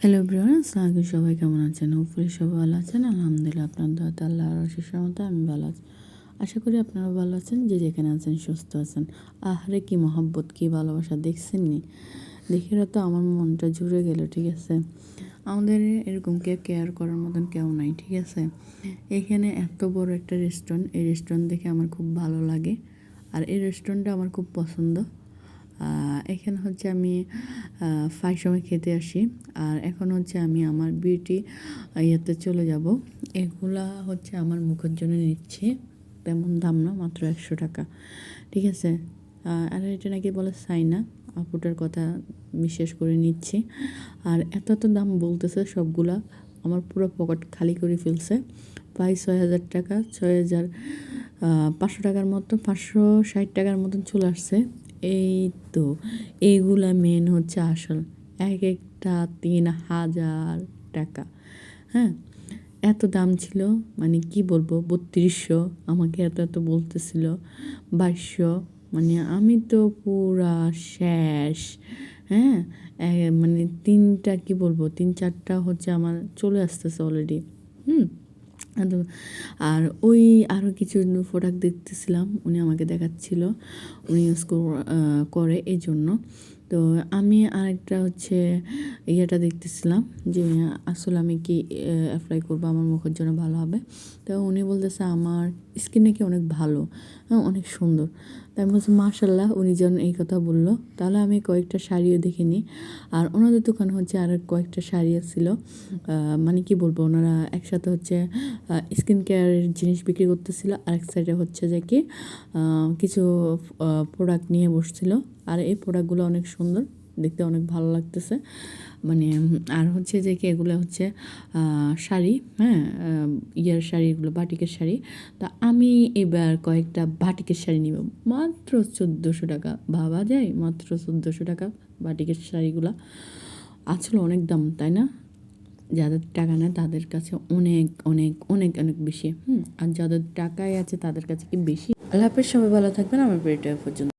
Hello everyone, আসসালামু আলাইকুম। সবাই কেমন আছেন? হোপফুলি সবাই ভালো আছেন। আলহামদুলিল্লাহ, আপনার দোয়াতে আল্লাহর অশেষ রহমতে আমি ভালো আছি। আশা করি আপনারা ভালো আছেন, যে যেখানে আছেন সুস্থ আছেন। আহারে কি মহব্বত, কি ভালোবাসা দেখছেন নি? দেখে তো আমার মনটা জুড়ে গেল। ঠিক আছে, আমাদের এরকম কেয়ার করার মতন কেউ নাই। ঠিক আছে, এখানে এত বড় একটা রেস্টুরেন্ট, এই রেস্টুরেন্ট দেখে আমার খুব ভালো লাগে। আর এই রেস্টুরেন্টটা আমার খুব পছন্দ। এখানে হচ্ছে আমি প্রায় সময় খেতে আসি। আর এখন হচ্ছে আমি আমার বিউটি ইয়েতে চলে যাব। এগুলা হচ্ছে আমার মুখের জন্য নিচ্ছি, তেমন দাম না, মাত্র 100 টাকা। ঠিক আছে, আর এটা নাকি বলে চাইনা, আপুটার কথা বিশ্বাস করে নিচ্ছি। আর এত এত দাম বলতেছে সবগুলা, আমার পুরো পকেট খালি করে ফেলছে। প্রায় 6,000 টাকা, 6,500 টাকার মতো, 560 টাকার মতন চলে আসছে। এই তো এইগুলা মেন হচ্ছে আসল, এক একটা 3,000 টাকা। হ্যাঁ, এত দাম ছিল, মানে কি বলবো, 3200 আমাকে এত এত বলতেছিল, 2200। মানে আমি তো পুরা শেষ। হ্যাঁ, মানে তিনটা, কি বলবো, 3-4টা হচ্ছে আমার চলে আসতেছে অলরেডি। আর ওই আরও কিছু প্রোডাক্ট দেখতেছিলাম, উনি আমাকে দেখাচ্ছিল, উনি ইউজ করে এই জন্য। তো আমি আরেকটা হচ্ছে ইয়েটা দেখতেছিলাম যে আসলে আমি কি অ্যাপ্লাই করবো আমার মুখের জন্য ভালো হবে। তো উনি বলতেছে আমার স্কিন নাকি অনেক ভালো, হ্যাঁ অনেক সুন্দর। তাই আমি বলছি মাশাল্লাহ, উনি যখন এই কথা বললো, তাহলে আমি কয়েকটা শাড়িও দেখে নিই। আর ওনাদের দোকানে হচ্ছে আর কয়েকটা শাড়ি ছিল, মানে কি বলবো, ওনারা একসাথে হচ্ছে স্কিন কেয়ারের জিনিস বিক্রি করতেছিল, আরেক সাইডে হচ্ছে যে কি কিছু প্রোডাক্ট নিয়ে বসছিল। আর এই প্রোডাক্টগুলো অনেক সুন্দর দেখতে, অনেক ভালো লাগতেছে। মানে আর হচ্ছে যে কি এগুলো হচ্ছে শাড়ি, হ্যাঁ ইয়ার শাড়ি, এগুলো বাটিকের শাড়ি। তা আমি এবার কয়েকটা বাটিকের শাড়ি নিব, মাত্র 1400 টাকা। ভাবা যায়, মাত্র 1400 টাকা বাটিকের শাড়িগুলো। আসলে অনেক দাম, তাই না? যাদের টাকা নেয় তাদের কাছে অনেক অনেক অনেক অনেক বেশি। আর যাদের টাকায় আছে তাদের কাছে কি বেশি? আল্লাহ হাফেজ, সবাই ভালো থাকবেন। আমার ভিডিওটা পর্যন্ত।